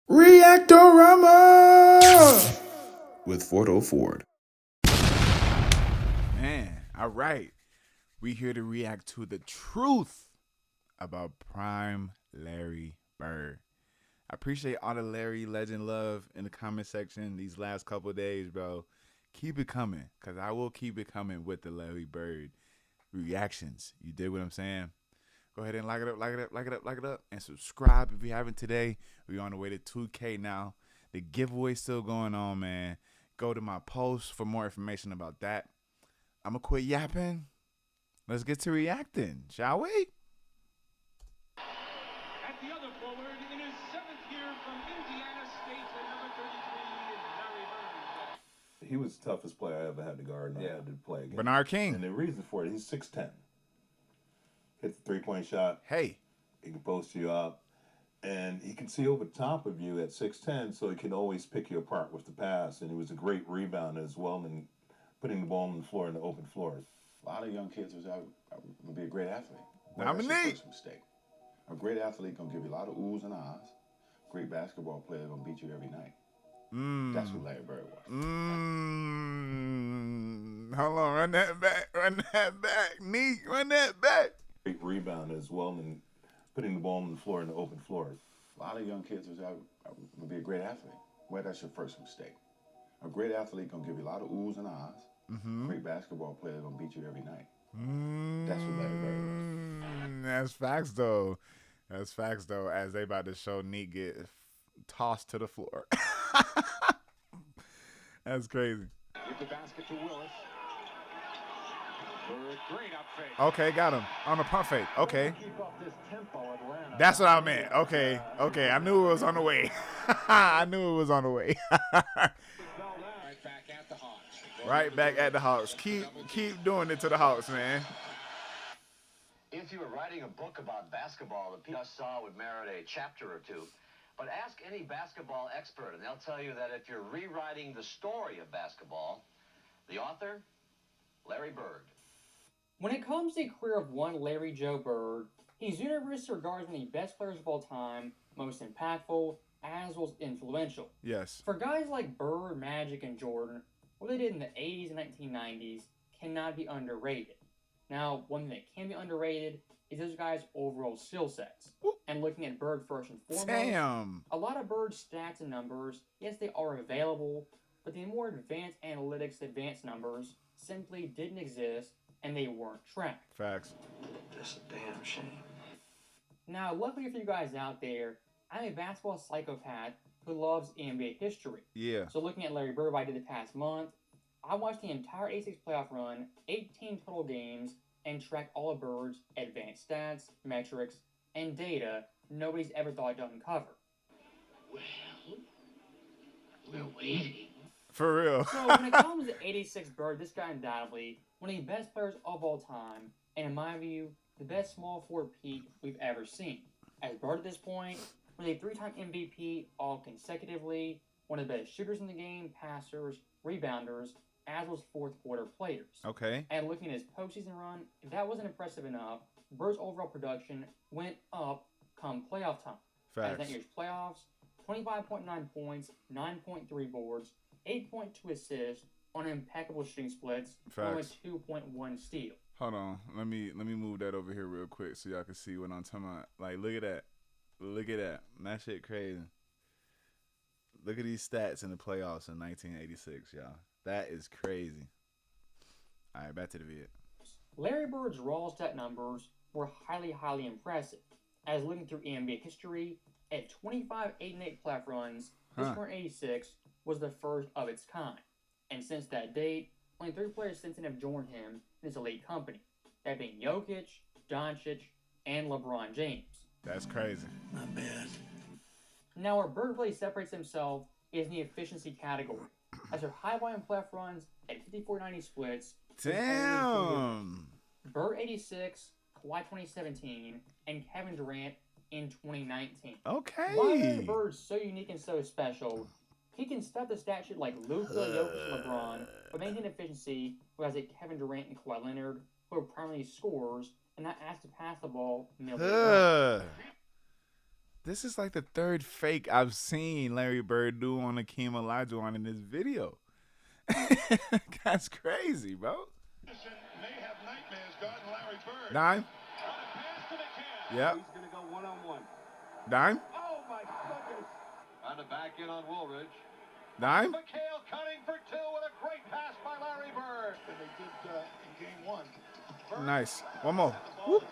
Reactorama with FordOhhFord. Man, all right. We here to react to the truth about prime Larry Bird. I appreciate all the Larry legend love in the comment section these last couple of days, bro. Keep it coming, because I will keep it coming with the Larry Bird reactions. You dig what I'm saying? Go ahead and like it up, and subscribe if you haven't today. We're on the way to 2K now. The giveaway's still going on, man. Go to my post for more information about that. I'm going to quit yapping. Let's get to reacting, shall we? At the other forward, in his 7th year from Indiana State, at number 33, Larry Bird. He was the toughest player I ever had to guard and I had to play against. Bernard King. And the reason for it, he's 6'10". Hits the three-point shot. Hey. He can post you up. And he can see over the top of you at 6'10", so he can always pick you apart with the pass. And he was a great rebounder as well, and putting the ball on the floor in the open floor. A lot of young kids was I'm gonna be a great athlete. Nominee. That's your first mistake. A great athlete gonna give you a lot of oohs and ahs. Great basketball player gonna beat you every night. That's what Larry Bird was. Hold on, run that back, Neek, run that back. Great rebounder as well, and putting the ball on the floor in the open floor. A lot of young kids was I'm gonna be a great athlete. Well, that's your first mistake. A great athlete gonna give you a lot of oohs and ahs. Great basketball player gonna beat you every night. That's what Larry Bird was. That's facts, though. That's facts, though, as they about to show Neek get tossed to the floor. That's crazy. Give the basket to Willis. Bird, great up fake. Okay, got him. On a pump fake. Okay. Keep up this tempo, Atlanta. That's what I meant. Okay. I knew it was on the way. I knew it was on the way. Right back at the Hawks. Right back at the Hawks. Keep doing it to the Hawks, man. If you were writing a book about basketball, the people I saw would merit a chapter or two. But ask any basketball expert, and they'll tell you that if you're rewriting the story of basketball, the author, Larry Bird. When it comes to the career of one Larry Joe Bird, he's universally regarded as one of the best players of all time, most impactful, as well as influential. Yes. For guys like Bird, Magic, and Jordan, what they did in the 80s and 1990s cannot be underrated. Now, one thing that can be underrated is those guys' overall skill sets. And looking at Bird first and foremost, Damn. a lot of Bird's stats and numbers, yes, they are available, but the more advanced analytics, advanced numbers simply didn't exist, and they weren't tracked. Facts. That's a damn shame. Now, luckily for you guys out there, I'm a basketball psychopath who loves NBA history. Yeah. So looking at Larry Bird, what I did the past month, I watched the entire 86 playoff run, 18 total games, and tracked all of Bird's advanced stats, metrics, and data nobody's ever thought to uncover. Well, we're waiting. For real. So when it comes to 86 Bird, this guy undoubtedly one of the best players of all time, and in my view, the best small forward peak we've ever seen. As Bird at this point was a 3-time MVP all consecutively, one of the best shooters in the game, passers, rebounders, as well as fourth quarter players. Okay. And looking at his postseason run, if that wasn't impressive enough, Bird's overall production went up come playoff time. As Facts. that year's playoffs, 25.9 points, 9.3 boards, 8.2 assists on impeccable shooting splits, and Facts. a 2.1 steal. Hold on. Let me move that over here real quick so y'all can see what I'm talking about. Like, look at that. Look at that. That shit crazy. Look at these stats in the playoffs in 1986, y'all. That is crazy. All right, back to the vid. Larry Bird's raw stat numbers were highly impressive. As looking through NBA history, at 25 8-8 playoff runs, this current 86 was the first of its kind. And since that date, only 3 players since then have joined him in his elite company. That being Jokic, Doncic, and LeBron James. That's crazy. Not bad. Now, where Bird really separates himself is in the efficiency category. As her high volume playoff runs at 54-90 splits. Damn. Bird 86, Kawhi 2017, and Kevin Durant in 2019. Okay. Why is Bird so unique and so special? He can stuff the stat sheet like Luka, Jokic, and LeBron, but maintain efficiency with guys like Kevin Durant and Kawhi Leonard, who are primarily scorers and not asked to pass the ball millions. This is like the third fake I've seen Larry Bird do on Akeem Olajuwon in this video. That's crazy, bro. Anderson may have nightmares guarding Larry Bird. Dime. On a pass to McHale. Yep. He's going to go one-on-one. Dime. Oh my goodness. Trying to back in on Woolridge. Dime. McHale cutting for two with a great pass by Larry Bird. And they did in game one. Nice. One more. Whoop.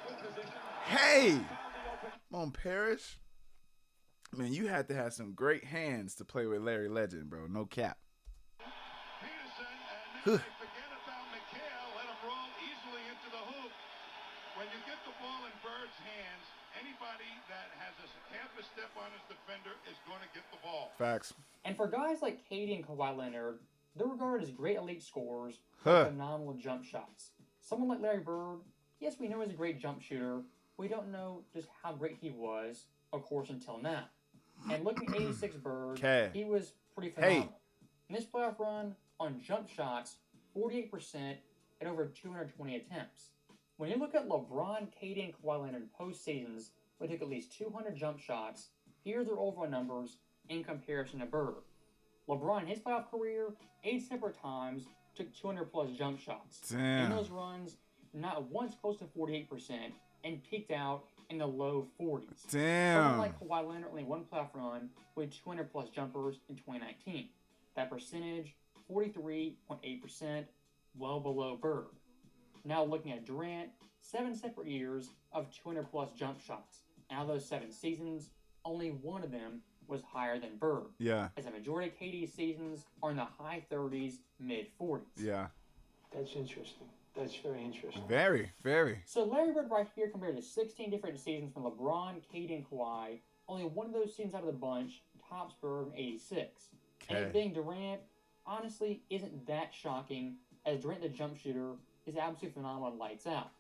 Hey. Come on, Parrish. Man, you had to have some great hands to play with Larry Legend, bro. No cap. Peterson, and then they forget about McHale. Let him roll easily into the hoop. When you get the ball in Bird's hands, anybody that has half a step on his defender is going to get the ball. Facts. And for guys like KD and Kawhi Leonard, they're regarded as great elite scorers with phenomenal jump shots. Someone like Larry Bird, yes, we know he's a great jump shooter. We don't know just how great he was, of course, until now. And looking at 86 Bird, he was pretty phenomenal. In this playoff run, on jump shots, 48% at over 220 attempts. When you look at LeBron, KD, and Kawhi Leonard in postseasons, who took at least 200 jump shots, here are their overall numbers in comparison to Bird. LeBron, in his playoff career, 8 separate times, took 200-plus jump shots. Damn. In those runs, not once close to 48%, and peaked out in the low 40s. Damn. Someone like Kawhi Leonard only one playoff run with 200-plus jumpers in 2019. That percentage, 43.8%, well below Bird. Now looking at Durant, 7 separate years of 200-plus jump shots. Out of those 7 seasons, only one of them was higher than Bird. Yeah. As a majority of KD's seasons are in the high 30s, mid 40s. Yeah. That's interesting. That's very interesting. Very, very. So Larry Bird right here compared to 16 different seasons from LeBron, KD, and Kawhi. Only one of those seasons out of the bunch tops Bird in 86. And it being Durant, honestly, isn't that shocking, as Durant the jump shooter is absolutely phenomenal and lights out.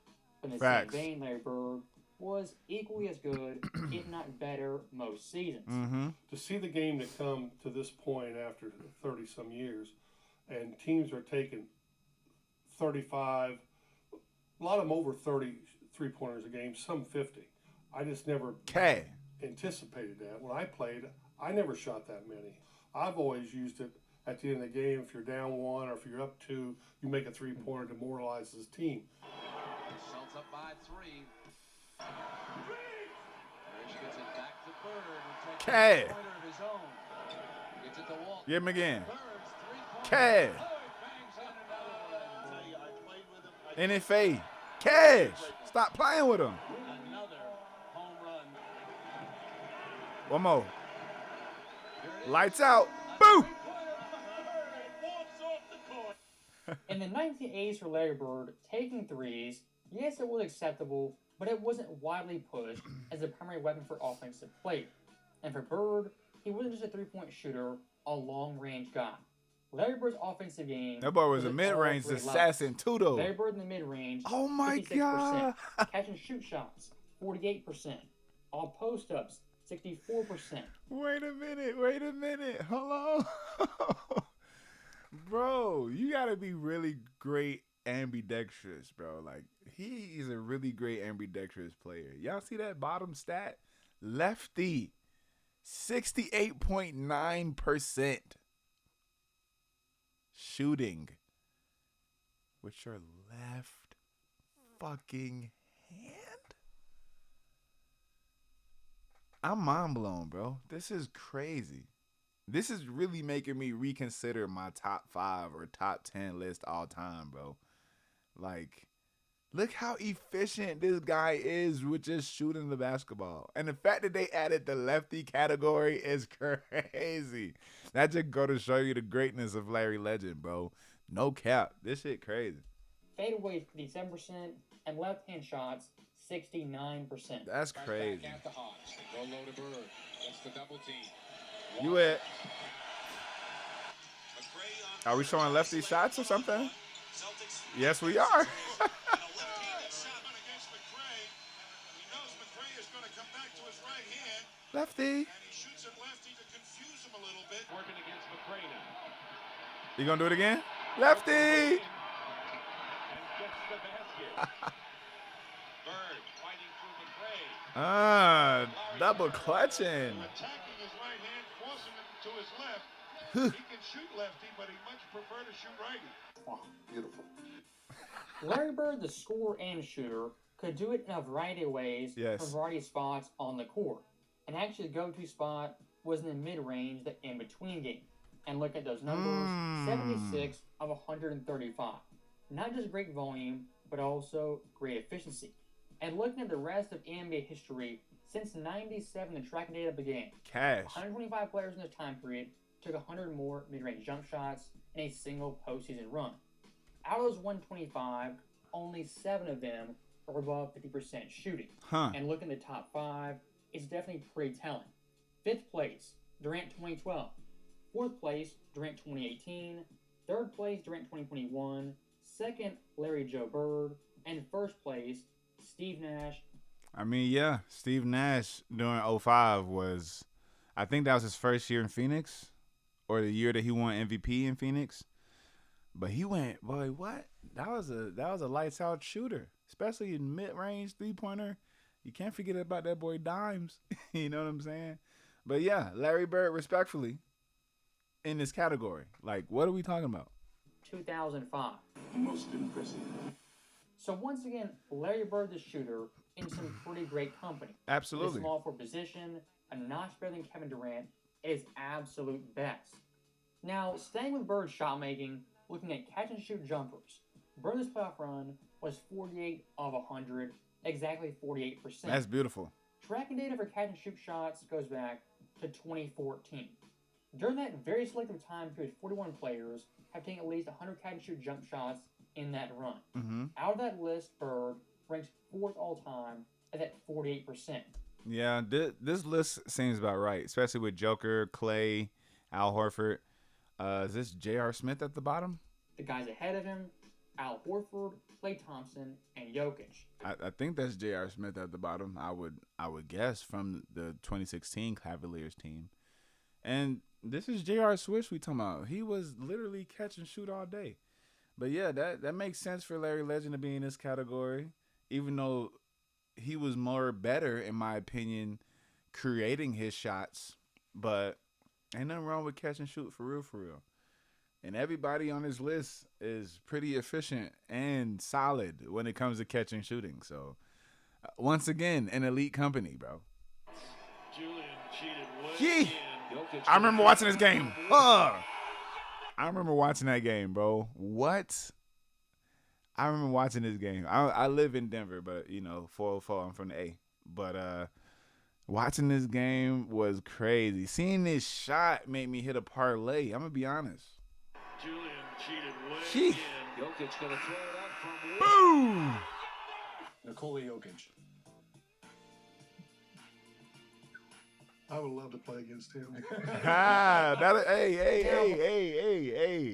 But in the same vein, Larry Bird was equally as good, if not better, most seasons. Mm-hmm. To see the game to come to this point after 30-some years, and teams are taking 35, a lot of them over 30 three-pointers a game, some 50. I just never anticipated that. When I played, I never shot that many. I've always used it at the end of the game. If you're down 1 or if you're up 2, you make a three-pointer to demoralize the team. Celtics up by 3. Parrish gets it back to Bird. Who takes a pointer of his own. Gets it to Walton. Give him again. Bird's 3-pointer. K. Bird bangs in another one. NFA. Cash. Stop playing with him. Another home run. One more. Lights out. Boo. In the 1980s for Larry Bird, taking threes, yes, it was acceptable, but it wasn't widely pushed as a primary weapon for offensive play. And for Bird, he wasn't just a three-point shooter, a long-range guy. Larry Bird's offensive game... That boy was a mid-range assassin, too, though. Larry Bird in the mid-range, oh my 56%. God. Catch and shoot shots, 48%. All post-ups, 64%. Wait a minute. Hold on. Bro, you got to be really great ambidextrous, bro. Like, he is a really great ambidextrous player. Y'all see that bottom stat? Lefty, 68.9% shooting with your left fucking hand. I'm mind blown, bro. This is crazy. This is really making me reconsider my top 5 or top 10 list all time, bro. Like, look how efficient this guy is with just shooting the basketball. And the fact that they added the lefty category is crazy. That just go to show you the greatness of Larry Legend, bro. No cap. This shit crazy. Fadeaways, 57%, and left-hand shots, 69%. That's crazy. Back at the Hawks. Go low to Bird. That's the double team. You at? Are we showing lefty shots or something? Yes, we are. Lefty. And he shoots it lefty to confuse him a little bit. Working against McRae now. You gonna do it again? Lefty. And gets the basket. Bird fighting through McRae. Double clutching. Attacking his right hand, forcing him to his left. He can shoot lefty, but he much prefer to shoot righty. Oh, beautiful. Larry Bird, the scorer and shooter, could do it in a variety of ways Yes. from a variety of spots on the court. And actually, the go-to spot was in the mid-range, the in-between game. And look at those numbers, 76 of 135. Not just great volume, but also great efficiency. And looking at the rest of NBA history, since 97, the tracking data began. Cash. 125 players in this time period took 100 more mid-range jump shots in a single postseason run. Out of those 125, only 7 of them are above 50% shooting. And looking at the top 5, it's definitely pretty telling. 5th place, Durant 2012. 4th place, Durant 2018. 3rd place, Durant 2021. 2nd, Larry Joe Bird. And 1st place, Steve Nash. I mean, yeah, Steve Nash during 05 was, I think that was his first year in Phoenix, or the year that he won MVP in Phoenix. But he went, boy, what? That was a lights out shooter, especially in mid range 3-pointer. You can't forget about that boy Dimes. You know what I'm saying? But yeah, Larry Bird, respectfully, in this category. Like, what are we talking about? 2005. Most impressive. So once again, Larry Bird, the shooter, in some pretty great company. Absolutely. With a small forward position, a notch better than Kevin Durant, at his absolute best. Now, staying with Bird's shot making, looking at catch and shoot jumpers, Bird's playoff run was 48 of 100, exactly 48%. That's beautiful. Tracking data for catch and shoot shots goes back to 2014. During that very selective time period, 41 players have taken at least 100 catch and shoot jump shots in that run. Out of that list, Bird ranks 4th all time at that 48%. Yeah, this list seems about right, especially with Joker, Clay, Al Horford. Is this J.R. Smith at the bottom? The guys ahead of him, Al Horford, Klay Thompson, and Jokic. I think that's J.R. Smith at the bottom. I would guess from the 2016 Cavaliers team. And this is J.R. Swish we talking about. He was literally catch and shoot all day. But yeah, that makes sense for Larry Legend to be in this category, even though he was more better, in my opinion, creating his shots. But ain't nothing wrong with catch and shoot for real, for real. And everybody on this list is pretty efficient and solid when it comes to catching and shooting. So, once again, an elite company, bro. Julian cheated way in. I remember watching this game. I remember watching that game, bro. What? I remember watching this game. I live in Denver, but, 404, I'm from the A. But watching this game was crazy. Seeing this shot made me hit a parlay. I'm going to be honest. Julian cheated way in. Jokic going to throw it up from Boom! Nikola Jokic. I would love to play against him. Hey.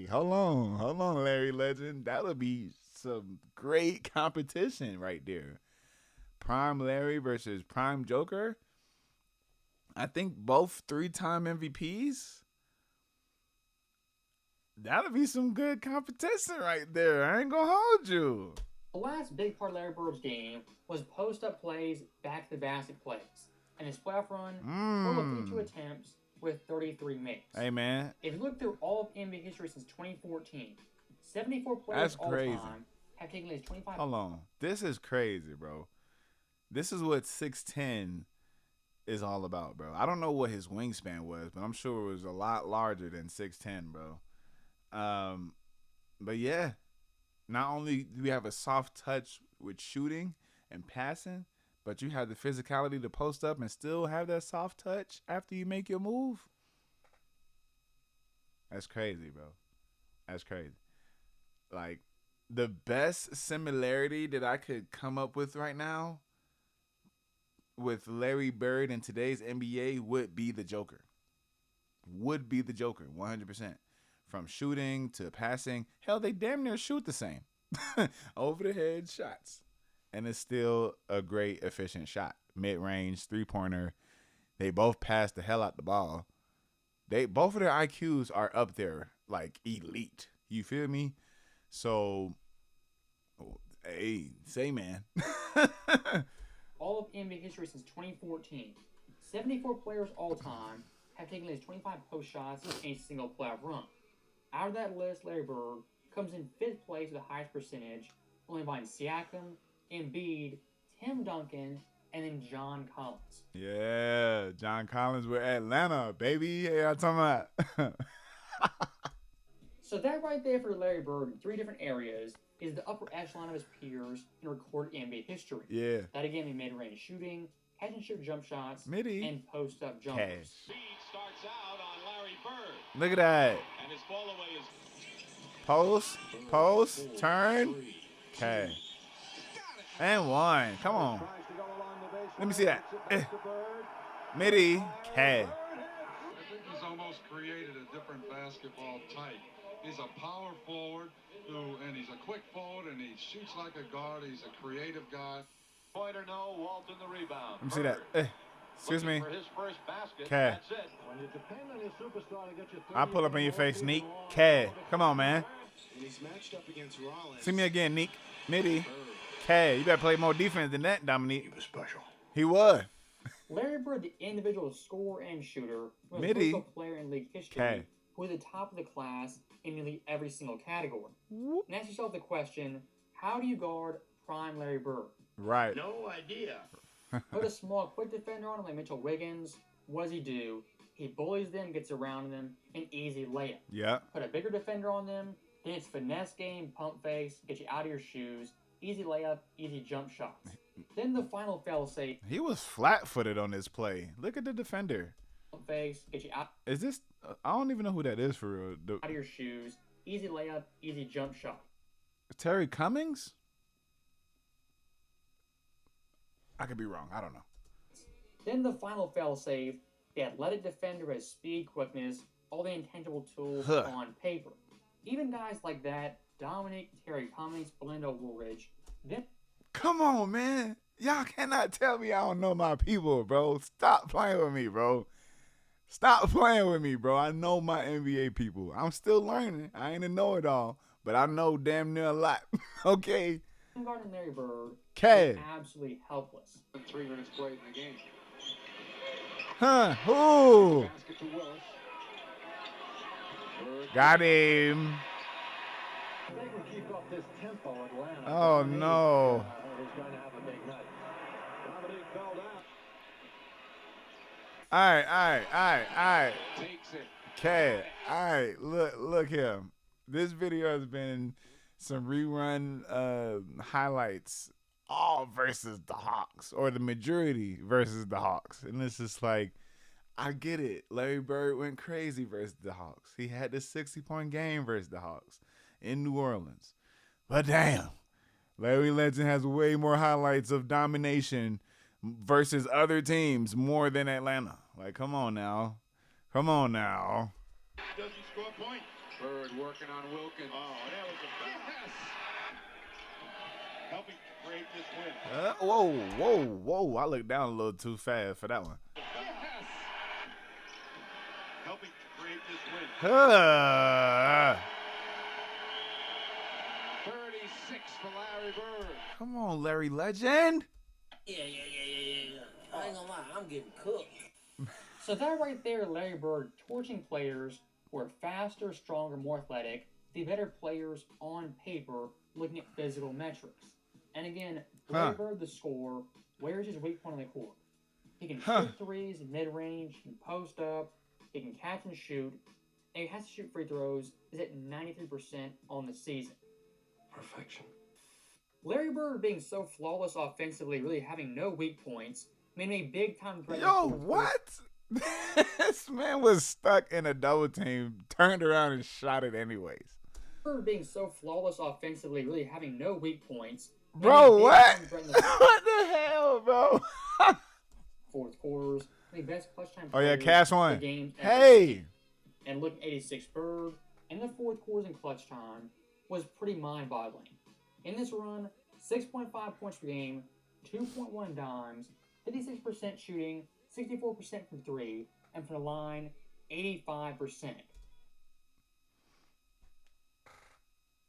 Hold on, Larry Legend. That'll be some great competition right there. Prime Larry versus Prime Joker. I think both 3-time MVPs. That'll be some good competition right there. I ain't gonna hold you. The last big part of Larry Bird's game was post-up plays, back-to-the-basket plays. And his playoff run, total of 32 attempts with 33 makes. Hey, man. If you look through all of NBA history since 2014, 74 players all time have taken at least 25. Hold on. This is crazy, bro. This is what 6'10" is all about, bro. I don't know what his wingspan was, but I'm sure it was a lot larger than 6'10", bro. But yeah, not only do we have a soft touch with shooting and passing, but you have the physicality to post up and still have that soft touch after you make your move. That's crazy, bro. That's crazy. Like, the best similarity that I could come up with right now with Larry Bird in today's NBA would be the Joker. 100%. From shooting to passing. Hell, they damn near shoot the same. Over the head shots. And it's still a great, efficient shot. Mid-range, 3-pointer. They both pass the hell out the ball. Both of their IQs are up there, like, elite. You feel me? So, hey, say, man. all of NBA history since 2014. 74 players all time have taken at least 25 post shots in a single playoff run. Out of that list, Larry Bird comes in 5th place with the highest percentage, only behind Siakam, Embiid, Tim Duncan, and then John Collins. Yeah, John Collins with Atlanta, baby. Hey, I'm talking about. So that right there for Larry Bird in 3 different areas is the upper echelon of his peers in recorded NBA history. Yeah. That again, he mid-range shooting, catch and shoot jump shots, Midi. and post-up jumpers. Speed starts out on Larry Bird. Look at that. And his ball away is Post, turn. Okay. And 1. Come on. Let me see that. Midi. Okay. I think he's almost created a different basketball type. He's a power forward and he's a quick forward, and he shoots like a guard. He's a creative guy. Pointer no, Walton the rebound. Let me see that. Excuse me. For his first basket. Okay. That's it. When you depend on your superstar to get you 30 I'll pull up in your face, Neek. Okay. Come on, man. When he's matched up against Rollins. See me again, Neek. Midi. Okay. You better play more defense than that, Dominique. He was special. He was. Larry Bird, the individual scorer and shooter, was Midi. a player in league history Okay. who was the top of the class in nearly every single category. Whoop. And ask yourself the question, how do you guard prime Larry Bird? Right. No idea. Put a small, quick defender on him like Mitchell Wiggins. What does he do? He bullies them, gets around them, an easy layup. Yeah. Put a bigger defender on them, then it's finesse game, pump face, get you out of your shoes, easy layup, easy jump shots. Then the final fail-safe, He was flat-footed on this play. Look at the defender. pump face, get you out Is this? I don't even know who that is for real. of your shoes, easy layup, easy jump shot. Terry Cummings? I could be wrong. I don't know. Then the final fail-safe, the athletic defender has speed, quickness, all the intangible tools on paper. Even guys like that, Dominic, Terry Cummings, Belinda Woolridge, then Come on, man. Y'all cannot tell me I don't know my people, bro. Stop playing with me, bro. Stop playing with me, bro. I know my NBA people. I'm still learning. I ain't a know-it-all, but I know damn near a lot. Okay? guarding Larry Bird Okay. is absolutely helpless. 3 minutes played in the game. Huh. Ooh. Basket to Willis. Got him. If they can keep up this tempo, Atlanta. Oh, no. Is going to have a big night. Dominique fell down. All right. Takes it. Okay. All right. Look here. This video has been some rerun highlights, all versus the Hawks, or the majority versus the Hawks. And it's just like, I get it. Larry Bird went crazy versus the Hawks. He had the 60-point game versus the Hawks in New Orleans. But damn, Larry Legend has way more highlights of domination versus other teams more than Atlanta. Like, come on now. Doesn't score points. Bird working on Wilkins. Oh, that was a pass. Helping to create this win. Whoa. I looked down a little too fast for that one. Helping to create this win. 36 for Larry Bird. Come on, Larry Legend. Yeah. I ain't gonna lie, I'm getting cooked. So that right there, Larry Bird torching players who are faster, stronger, more athletic, the better players on paper looking at physical metrics. And again, Larry Bird, the scorer, where's his weak point on the court? He can shoot threes, mid-range, he can post up, he can catch and shoot, and he has to shoot free throws, is at 93% on the season. Perfection. Larry Bird being so flawless offensively, really having no weak points, made him a big-time threat. Yo, what? This man was stuck in a double team, turned around and shot it anyways. Bird being so flawless offensively, really having no weak points. Bro, what? What the hell, bro? Fourth quarters, the best clutch time. Oh, yeah, players Cash in one. the game ever. Hey! And look, 86 Bird in the fourth quarters in clutch time was pretty mind-boggling. In this run, 6.5 points per game, 2.1 dimes, 56% shooting, 64% from three, and from the line, 85%.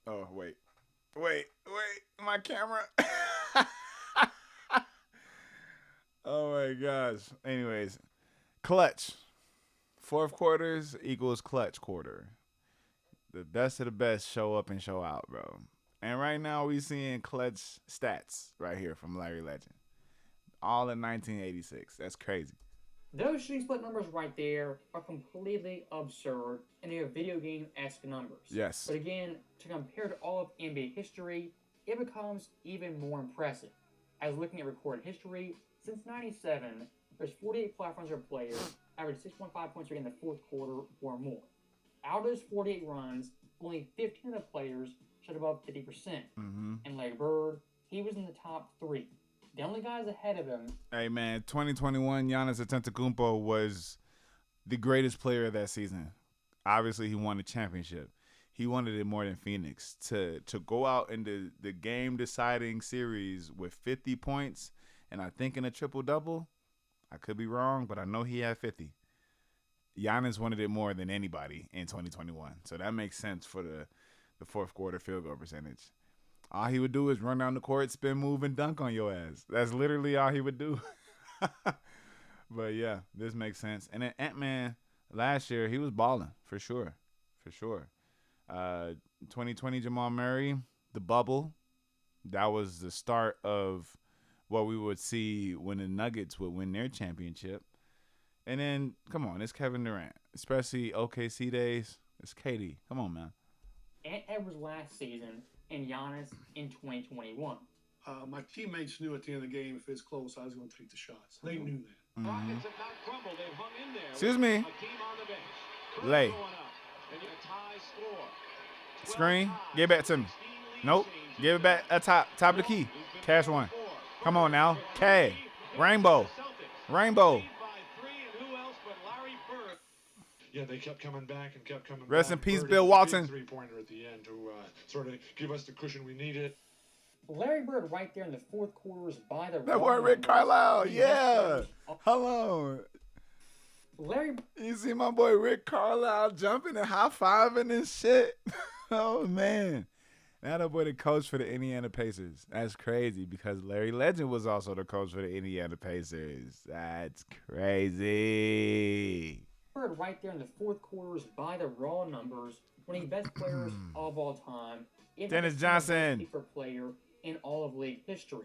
Oh, wait, my camera. Oh my gosh. Anyways, clutch. Fourth quarters equals clutch quarter. The best of the best show up and show out, bro. And right now we seeing clutch stats right here from Larry Legend. All in 1986. That's crazy. Those shooting split numbers right there are completely absurd and they are video game-esque numbers. Yes. But again, to compare to all of NBA history, it becomes even more impressive. As looking at recorded history, since 97, there's 48 platforms or players average 6.5 points in the fourth quarter or more. Out of those 48 runs, only 15 of the players shot above 50%. Mm-hmm. And Larry Bird, he was in the top 3. The only guys ahead of him. Hey, man, 2021, Giannis Antetokounmpo was the greatest player of that season. Obviously, he won the championship. He wanted it more than Phoenix. To go out into the game-deciding series with 50 points and I think in a triple-double, I could be wrong, but I know he had 50. Giannis wanted it more than anybody in 2021. So that makes sense for the fourth quarter field goal percentage. All he would do is run down the court, spin move, and dunk on your ass. That's literally all he would do. But, yeah, this makes sense. And then Ant-Man, last year, he was balling, for sure. For sure. 2020 Jamal Murray, the bubble, that was the start of what we would see when the Nuggets would win their championship. And then, come on, it's Kevin Durant, especially OKC days. It's KD. Come on, man. Ant Edwards last season and Giannis in 2021. My teammates knew at the end of the game if it's close, I was going to take the shots. They knew that. Mm-hmm. Rockets have not crumbled. They've hung in there. Excuse me. A team on the bench. Lay. Going up. And a tie score. Screen. Give it back to me. Nope. Give it back at top of the key. Cash one. Come on now. K. Rainbow. Rainbow. Yeah, they kept coming back and kept coming back. Rest in peace, Bird Bill hit a Walton. big three-pointer at the end to sort of give us the cushion we needed. Larry Bird right there in the fourth quarters by the That boy Rick Carlisle. Yeah. Hello. Larry. You see my boy Rick Carlisle jumping and high-fiving and shit? Oh, man. Now that boy the coach for the Indiana Pacers. That's crazy because Larry Legend was also the coach for the Indiana Pacers. That's crazy. Bird right there in the fourth quarters by the raw numbers, one of the best players of all time. Dennis Johnson. For player in all of league history.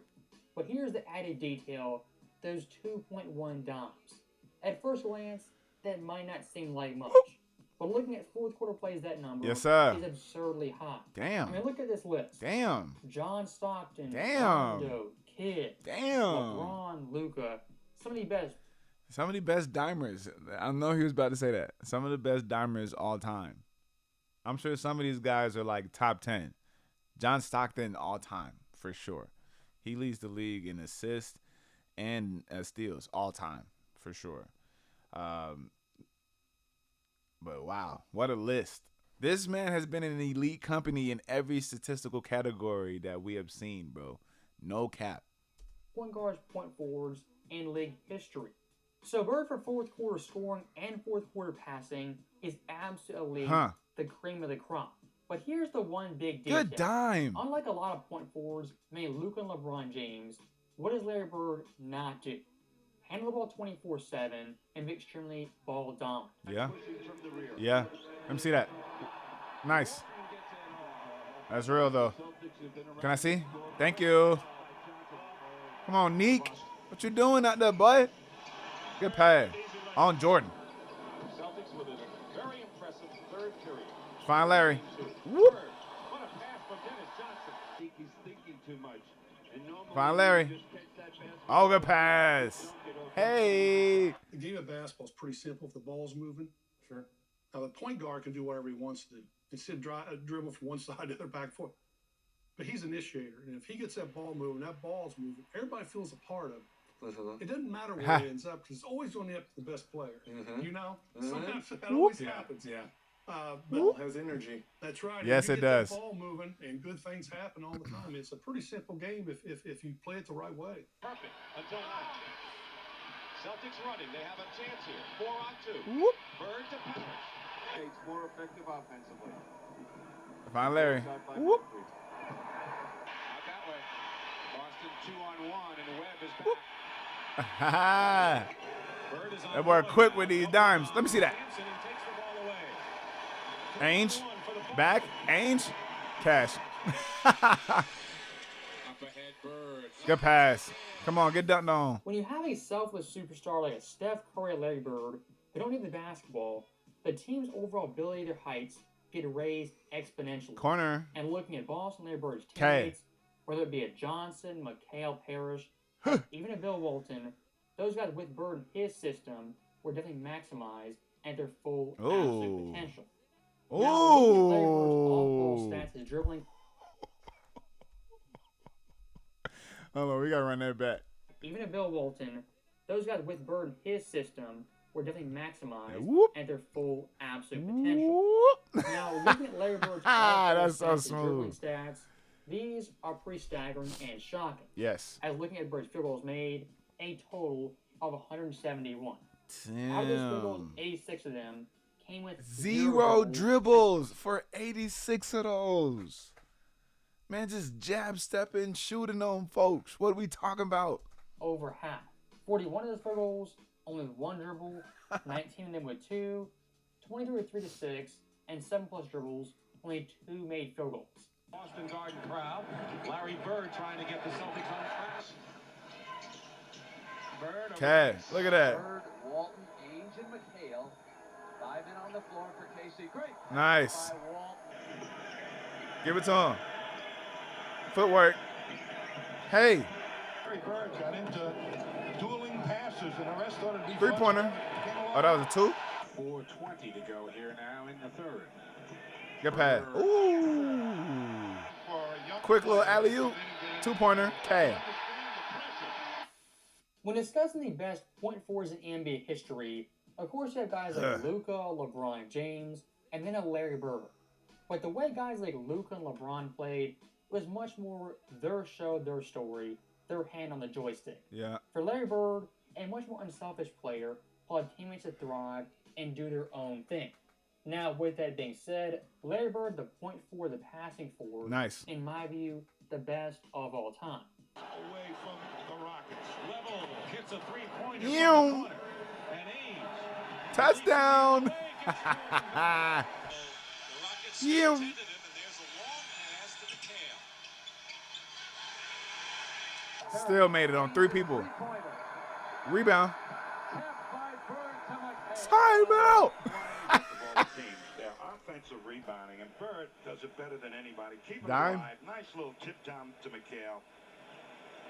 But here's the added detail, those 2.1 dimes. At first glance, that might not seem like much. But looking at fourth quarter plays, that number is absurdly high. Damn. I mean, look at this list. Damn. John Stockton. Damn. Rondo, Kidd. Damn. LeBron, Luka. Some of the best. Some of the best dimers. I know he was about to say that. Some of the best dimers all time. I'm sure some of these guys are like top 10. John Stockton all time, for sure. He leads the league in assists and steals all time, for sure. But wow, what a list. This man has been in an elite company in every statistical category that we have seen, bro. No cap. Point guards, point forwards, and league history. So Bird for fourth quarter scoring and fourth quarter passing is absolutely the cream of the crop. But here's the one big detail. Good dime. Unlike a lot of point forwards, maybe Luka and LeBron James, what does Larry Bird not do? Handle the ball 24/7 and be extremely ball dominant. Yeah. Yeah. Let me see that. Nice. That's real, though. Can I see? Thank you. Come on, Neek. What you doing out there, boy? Good pass. On Jordan. Celtics with a very impressive third period. Fine, Larry. Whoop. What a pass from Dennis Johnson. I think he's thinking too much. Fine, Larry. Oh, good pass. Hey. The game of basketball is pretty simple if the ball's moving. Sure. Now, the point guard can do whatever he wants to do. Instead of dribble from one side to the other, back forth. But he's an initiator. And if he gets that ball moving, that ball's moving, everybody feels a part of it. It doesn't matter where it ends up because it's always going to be up to the best player. You know? Sometimes that always happens. Yeah. Ball has energy. That's right. Yes, it does. Ball moving and good things happen all the time. It's a pretty simple game if you play it the right way. Perfect until now. Celtics running. They have a chance here. 4-on-2. Whoop. Bird to Parrish. It's more effective offensively. Fine, Larry. Whoop. Out that way. Boston 2-on-1 and Webb is back. That boy quick with these dimes. Let me see that. Ainge. Back. Ainge. Cash. Good pass. Come on, get dunked on. When you have a selfless superstar like a Steph Curry or Larry Bird who don't need the basketball, the team's overall ability to heights get raised exponentially. Corner. And looking at Boston Larry Bird's teammates, whether it be a Johnson, McHale, Parrish, even a Bill Walton, those guys with Bird in his system were definitely maximized at their full absolute potential. Now, looking at Larry Bird's off-ball stats, his dribbling. Hold on, we gotta run that back. Even a Bill Walton, those guys with Bird in his system were definitely maximized at their full absolute potential. Now, looking at Larry Bird's dribbling stats, these are pretty staggering and shocking. Yes. As looking at Bird's field goals made, a total of 171. Damn. Out of those field goals, 86 of them came with zero dribbles for 86 of those. Man, just jab stepping, shooting on folks. What are we talking about? Over half. 41 of those field goals, only with one dribble, 19 of them with two, 23 with 3 to 6, and 7+ dribbles, only 2 made field goals. Boston Garden crowd. Larry Bird trying to get the Celtics on track. Bird. Okay, look at that. Bird, Walton, Ainge, and McHale. 5 in on the floor for KC. Great. Nice. Give it to him. Footwork. Hey. Larry Bird got into dueling passes, and the rest started to be 3-pointer. Oh, that was a 2? 4:20 to go here now in the third. Good pass. Ooh. Quick little alley-oop. 2-pointer. K. When discussing the best point forwards in NBA history, of course you have guys like Luka, LeBron James, and then a Larry Bird. But the way guys like Luka and LeBron played was much more their show, their story, their hand on the joystick. Yeah. For Larry Bird, a much more unselfish player, allowed teammates to thrive and do their own thing. Now, with that being said, Larry Bird, the point forward, the passing forward, nice. In my view, the best of all time. Away from the Rockets. Level hits a 3-pointer. Ew. Touchdown. Ew. Still made it on 3 people. Rebound. Time out. Their offensive rebounding, and Bird does it better than anybody. Keep it Dime. alive. Nice little tip down to McHale.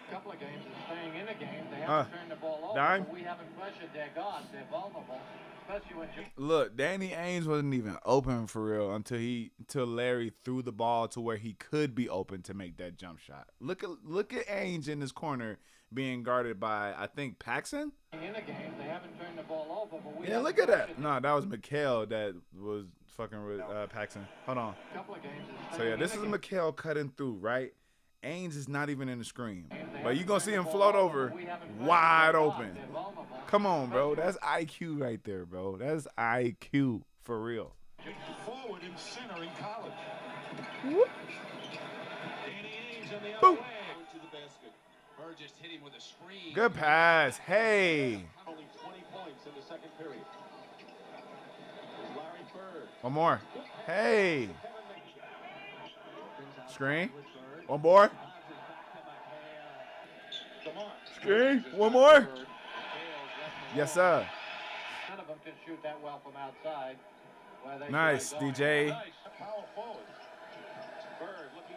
A couple of games is staying in a game. They haven't turned the ball over. Dime. But we haven't pressured their guards. They're vulnerable, especially when. Look, Danny Ainge wasn't even open for real until Larry threw the ball to where he could be open to make that jump shot. Look at Ainge in this corner being guarded by, I think, Paxson. In a game, they haven't turned the ball over. But we Yeah, look at that. No, that was McHale that was fucking with Paxson. Hold on. A couple of games. So yeah, this is McHale cutting through, right? Ainge is not even in the screen, but you're going to see him float over wide open. Come on, bro. That's IQ right there, bro. That's IQ for real. Forward and center in college. Whoop. Boom. To the basket. Bird just hit him with a screen. Good pass. Hey. Only 20 points in the second period. Larry Bird. One more. Hey. Screen. One more. Screen. One more. Yes, sir. None of them can shoot that well from outside. Nice, DJ.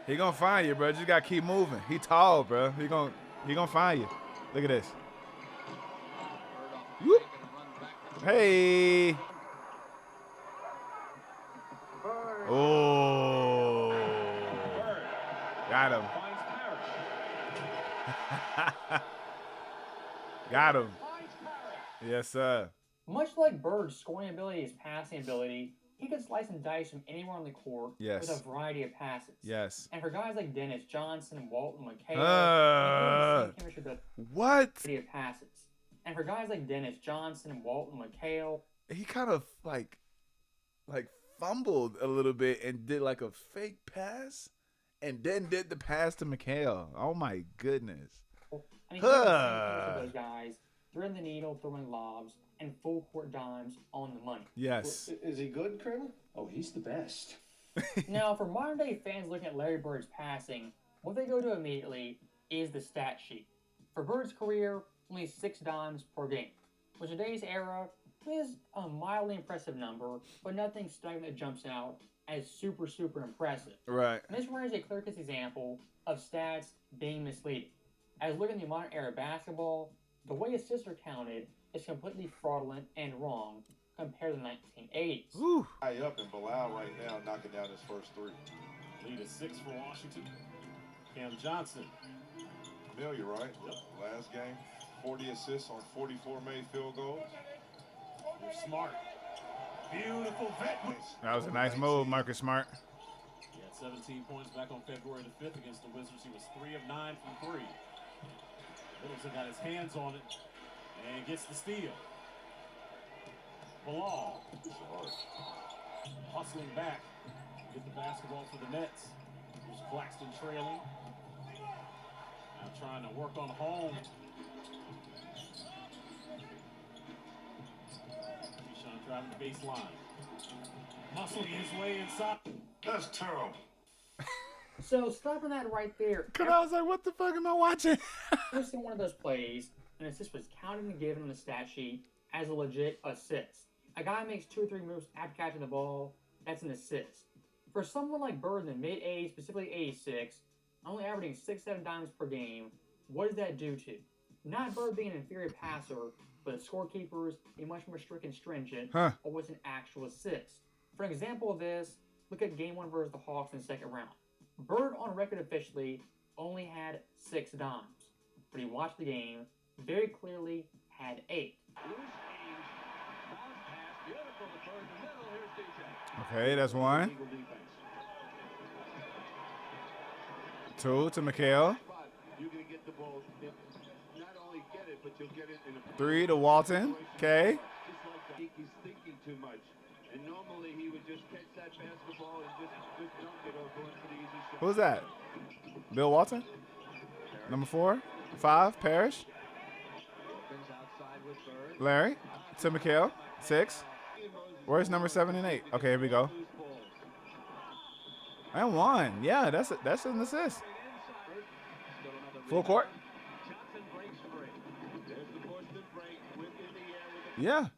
He gonna find you, bro. Just gotta keep moving. He tall, bro. He gonna find you. Look at this. Whoop. Hey. Oh. Got him. Got him. Yes, sir. Much like Bird's scoring ability, his passing ability, he could slice and dice from anywhere on the court with a variety of passes. Yes. And for guys like Dennis Johnson, Walton, McHale, what? Variety of passes. And for guys like Dennis Johnson, Walton, McHale, he kind of like fumbled a little bit and did like a fake pass, and then did the pass to McHale. Oh my goodness. I mean, he was the same thing for those guys, threading the needle, throwing lobs, and full court dimes on the money. Yes. Is he good, Kramer? Oh, he's the best. Now, for modern day fans looking at Larry Bird's passing, what they go to immediately is the stat sheet. For Bird's career, only 6 dimes per game, which in today's era is a mildly impressive number, but nothing stunning that jumps out as super, super impressive. Right. And this is a clear-cut example of stats being misleading. As looking at the modern era of basketball, the way assists are counted is completely fraudulent and wrong compared to the 1980s. Woo. High up and Bilal right now knocking down his first 3. Lead is 6 for Washington. Cam Johnson. Familiar, right? Yep. Last game, 40 assists on 44 made field goals. They're Smart. Beautiful vet. That was a nice move, Marcus Smart. He had 17 points back on February the 5th against the Wizards. He was 3 of 9 from 3. Middleton got his hands on it and gets the steal. Bilal hustling back, get the basketball for the Nets. Here's Claxton trailing. Now trying to work on home. Keyshawn driving the baseline. Muscling his way inside. That's terrible. So, stopping that right there. Cause I was like, what the fuck am I watching? Every single one of those plays, an assist was counted and given on the stat sheet as a legit assist. A guy makes 2 or 3 moves after catching the ball, that's an assist. For someone like Bird in the mid-80s, specifically 86, only averaging 6-7 dimes per game, what does that do to? Not Bird being an inferior passer, but the scorekeepers be much more strict and stringent on what's an actual assist. For an example of this, look at Game 1 versus the Hawks in the second round. Bird on record officially only had 6 dimes, but he watched the game, very clearly had 8. Okay, that's 1. 2 to Mikhail. 3 to Walton. Okay. He's thinking too much. And normally he would just catch that basketball and just dunk it or go in for the easy shot. Who's that? Bill Walton? Number 4. 5, Parrish. Larry. To Mikhail. 6. Where's number 7 and 8? Okay, here we go. And 1. Yeah, that's an assist. Full court. Yeah.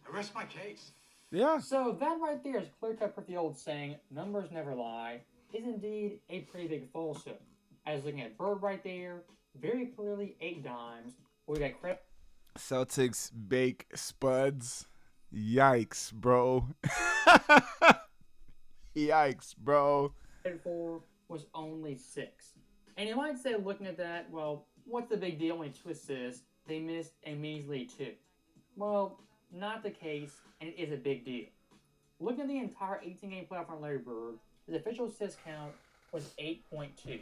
I rest my case. Yeah. So that right there is clear-cut for the old saying, numbers never lie, is indeed a pretty big falsehood. As looking at Bird right there, very clearly 8 dimes. We got credit. Celtics bake spuds. Yikes, bro. Yikes, bro. For was only 6. And you might say, looking at that, well, what's the big deal? Only 2 assists. They missed a measly 2. Well, not the case, and it is a big deal. Looking at the entire 18-game playoff from Larry Bird, his official assist count was 8.2.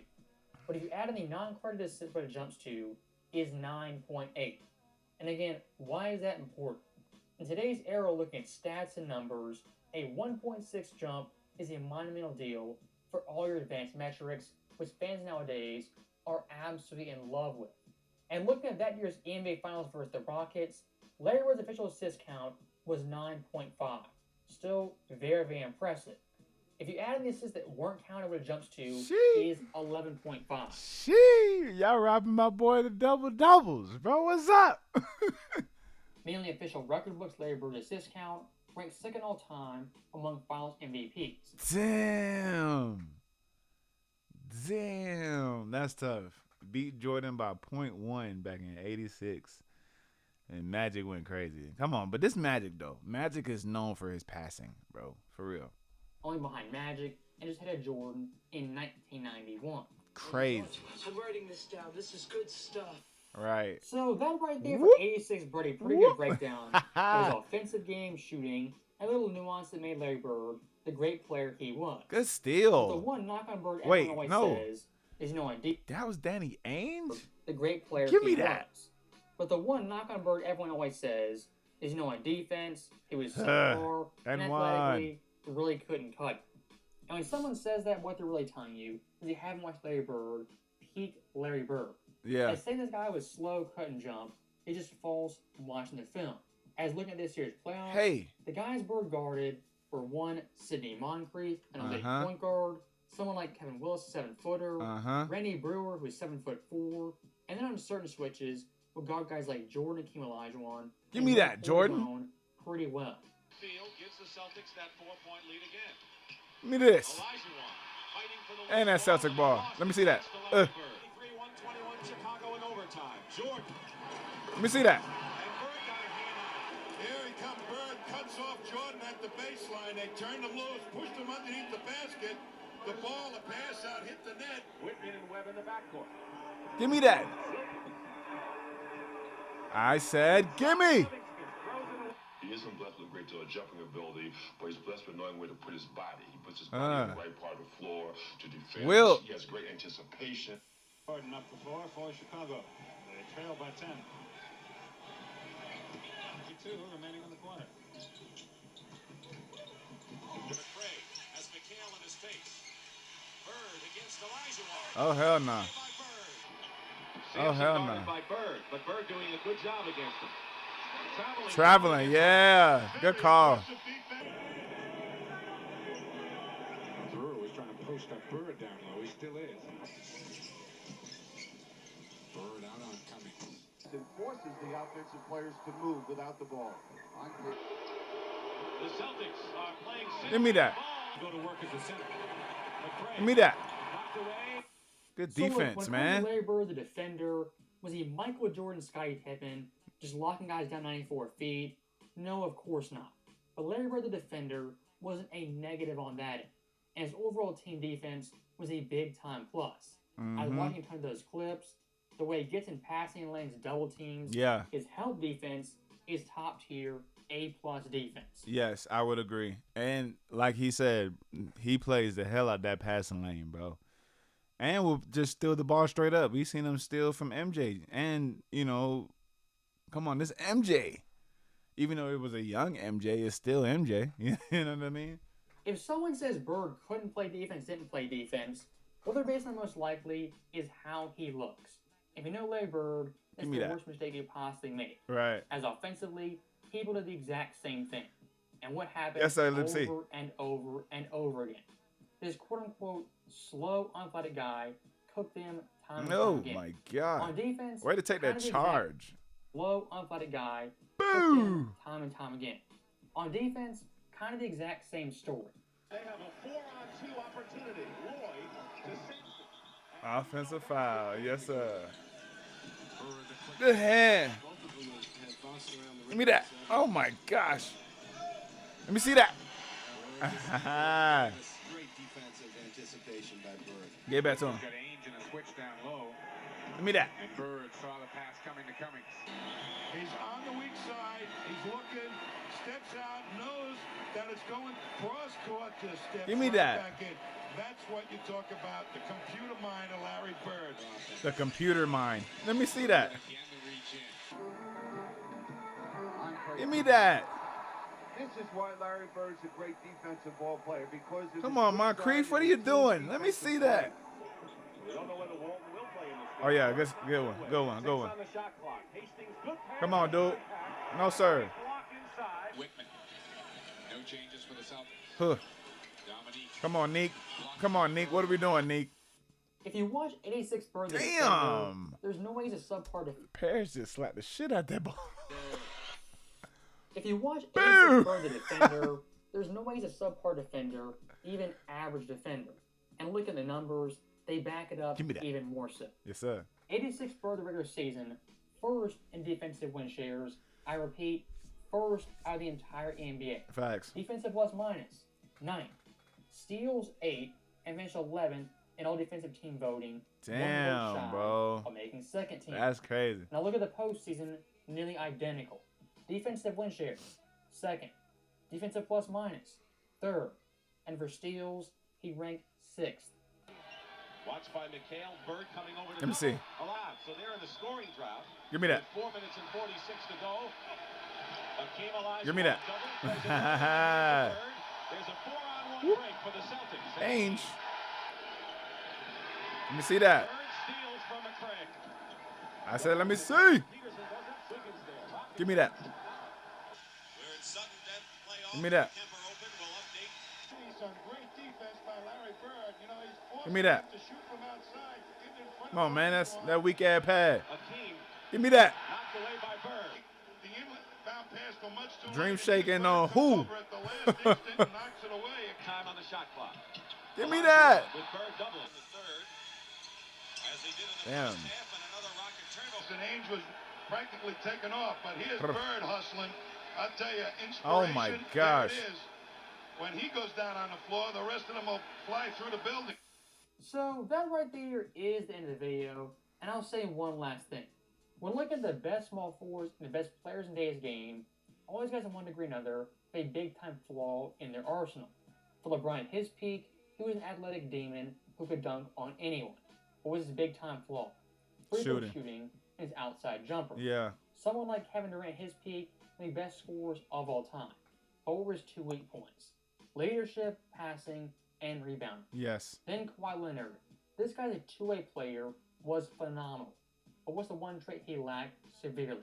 But if you add in the non-credited assist what it jumps to, is 9.8. And again, why is that important? In today's era, looking at stats and numbers, a 1.6 jump is a monumental deal for all your advanced metrics, which fans nowadays are absolutely in love with. And looking at that year's NBA Finals versus the Rockets, Larry Bird's official assist count was 9.5. Still very, very impressive. If you add in the assists that weren't counted, what it jumps to is 11.5. Shee, y'all robbing my boy the double-doubles, bro. What's up? The only official record books, Larry Bird's assist count ranked second all time among Finals MVPs. Damn, that's tough. Beat Jordan by 0.1 back in '86, and Magic went crazy. Come on, but this Magic though, Magic is known for his passing, bro, for real. Only behind Magic and just ahead of Jordan in 1991. Crazy. I'm writing this down. This is good stuff. Right. So that right there for 86 Birdie, pretty good breakdown of his offensive game, shooting, and little nuance that made Larry Bird the great player he was. Good steal. The one knock on Bird Wait, everyone no. always says is no indeed. That was Danny Ainge? The great player Give he me that. was. But the one knock on Bird everyone always says is no on defense. He was subpar and athletically really couldn't cut it. And when someone says that, what they're really telling you is you haven't watched Larry Bird peak Larry Bird. Yeah. As saying this guy was slow cut and jump is just false from watching the film. As looking at this year's playoffs, Hey. the guys Bird guarded were one Sidney Moncrief, an elite Uh-huh. point guard, someone like Kevin Willis, 7-footer, Uh-huh. Randy Brewer, who's 7'4", and then on certain switches, we'll guard guys like Jordan Akeem Olajuwon. Give me that, Jordan. Pretty well. Field gives the Celtics that 4-point lead again. Give me this. Olajuwon fighting for the And that Celtic ball. Let me see that. 3-1-21 Chicago in overtime. Jordan. Let me see that. Here he comes. Bird cuts off Jordan at the baseline. They turned him loose, pushed him underneath the basket. The ball, a pass out, hit the net. Whitman and Webb in the backcourt. Give me that. I said, gimme. He isn't blessed with a great deal of jumping ability, but he's blessed with knowing where to put his body. He puts his body in the right part of the floor to defend. Will. He has great anticipation. Jordan up the floor for Chicago. They trail by 10. 52 remaining in the quarter. McRae has McHale in his face. Bird against Olajuwon. Oh, hell no. Oh, hell no. By Bird, but Bird doing a good job against him. Traveling, yeah. Good call. Brewer was trying to post that Bird down low. He still is. Bird out on Cummings. It forces the offensive players to move without the ball. The Celtics are playing. Give me that. Go to work at the center. Give me that. Knocked away. Good So defense, look, man. Larry Bird, the defender, was he Michael Jordan, Scottie Pippen, just locking guys down 94 feet? No, of course not. But Larry Bird, the defender, wasn't a negative on that end. And his overall team defense was a big-time plus. I was watching a ton of those clips. The way he gets in passing lanes, double teams. Yeah. His help defense is top-tier, A-plus defense. Yes, I would agree. And like he said, he plays the hell out that passing lane, bro. And will just steal the ball straight up. We seen him steal from MJ. And, you know, come on, this MJ. Even though it was a young MJ, it's still MJ. You know what I mean? If someone says Bird couldn't play defense, didn't play defense, what they're basing on most likely is how he looks. If you know Larry Bird, that's the worst mistake he possibly made. Right. As offensively, people did the exact same thing. And what happened Yes, sir, let's see. over and over and over again. This quote-unquote slow, unathletic guy cooked them time and time again. Oh, my God. On defense, way to take that charge. Slow, unathletic guy cooked them time and time again. On defense, kind of the exact same story. They have a 4-on-2 opportunity. Lloyd to send. Offensive foul. Yes, sir. Good hand. Give me that. Oh, my gosh. Let me see that. Great defensive anticipation by Bird. Get back to him. Got Ainge and a switch down low. Give me that. And Bird saw the pass coming to Cummings. He's on the weak side. He's looking, steps out, knows that it's going cross court to step Give me right that. back in. That's what you talk about, the computer mind of Larry Bird. The computer mind. Let me see that. Give me that. This is why Larry Bird's a great defensive ball player, because Come on, Moncrief. What are you doing? Let me see that. We don't know whether Walton will play in this game. Oh, yeah. Good one. Good one. Good one. Come on, dude. No, sir. Whitman. No changes for the Celtics. Huh. Come on, Neek. Come on, Neek. What are we doing, Neek? If you watch 86 Bird, the Damn. defender, there's no way he's a subpar defender. Parrish just slapped the shit out that ball. If you watch 86 Bird, the defender, there's no way he's a subpar defender, even average defender. And look at the numbers, they back it up even more so. Yes, sir. 86 Bird, the regular season, first in defensive win shares. I repeat, first out of the entire NBA. Facts. Defensive plus minus, 9. Steals, 8. And finished 11th in all defensive team voting. Damn, bro. Of making second team. That's crazy. Now look at the postseason, nearly identical. Defensive win shares, 2nd. Defensive plus minus, 3rd. And for steals, he ranked 6th. Watched by McHale, Bird coming over to Let me see. Allowed. So they're in the scoring drought. Give me that. With 4 minutes and 46 to go. Akeem Olajuwon Give me that. There's a 4-on-1 break for the Celtics. Ainge. Let me see that. Bird steals from McRae. I said, let me see. Give me that. Give me that. Give me that. Come on, man. That's that weak ass pad. Give me that. Dream shaking on who? Give me that. Damn. Ainge was practically taken off, but here's Bird hustling. I'll tell you, inspiration. Oh my gosh. There it is. When he goes down on the floor, the rest of them will fly through the building. So that right there is the end of the video, and I'll say one last thing. When looking at the best small forwards and the best players in today's game, all these guys in one degree or another have a big-time flaw in their arsenal. For LeBron at his peak, he was an athletic demon who could dunk on anyone. What was his big-time flaw? Free-throw shooting and his outside jumper. Yeah. Someone like Kevin Durant at his peak, one of the best scorers of all time. But what were his 2 weak points? Leadership, passing, and rebounding. Yes. Then Kawhi Leonard. This guy's a two-way player, was phenomenal. But what's the one trait he lacked severely?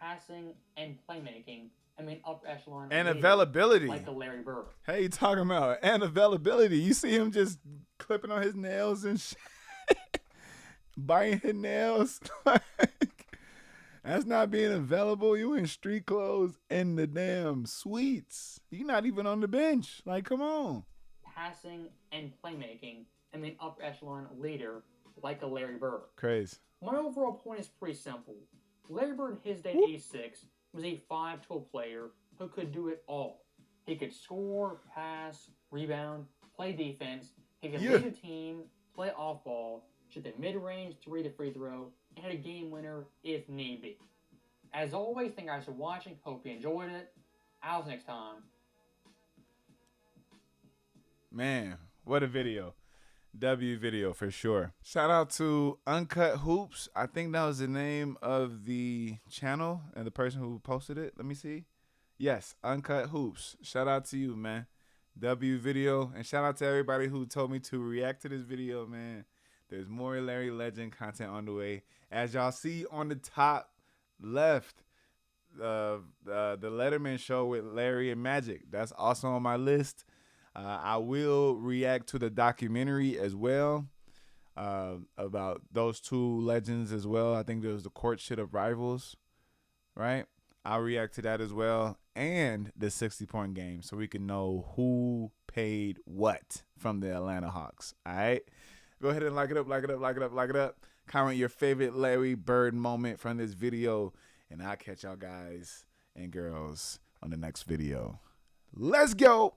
Passing and playmaking. I mean, upper echelon. And availability. Like a Larry Bird. Hey, you talking about and availability. You see him just clipping on his nails and shit. Biting his nails. That's not being available. You in street clothes and the damn suites. You're not even on the bench. Like, come on. Passing and playmaking. I mean, upper echelon leader like a Larry Bird. Crazy. My overall point is pretty simple. Larry Bird in his day at age 6 was a 5-tool player who could do it all. He could score, pass, rebound, play defense. He could lead a team, play off ball, shoot the mid-range, 3 to free throw, and hit a game winner if need be. As always, thank you guys for watching. Hope you enjoyed it. I'll see you next time. Man, what a video. W video for sure. Shout out to Uncut Hoops. I think that was the name of the channel and the person who posted it. Let me see. Yes, Uncut Hoops. Shout out to you, man. W video. And shout out to everybody who told me to react to this video, man. There's more Larry Legend content on the way. As y'all see on the top left, the Letterman show with Larry and Magic. That's also on my list. I will react to the documentary as well about those two legends as well. I think there was the Courtship of Rivals, right? I'll react to that as well. And the 60-point game so we can know who paid what from the Atlanta Hawks, all right? Go ahead and like it up, like it up, like it up, like it up. Comment your favorite Larry Bird moment from this video. And I'll catch y'all guys and girls on the next video. Let's go.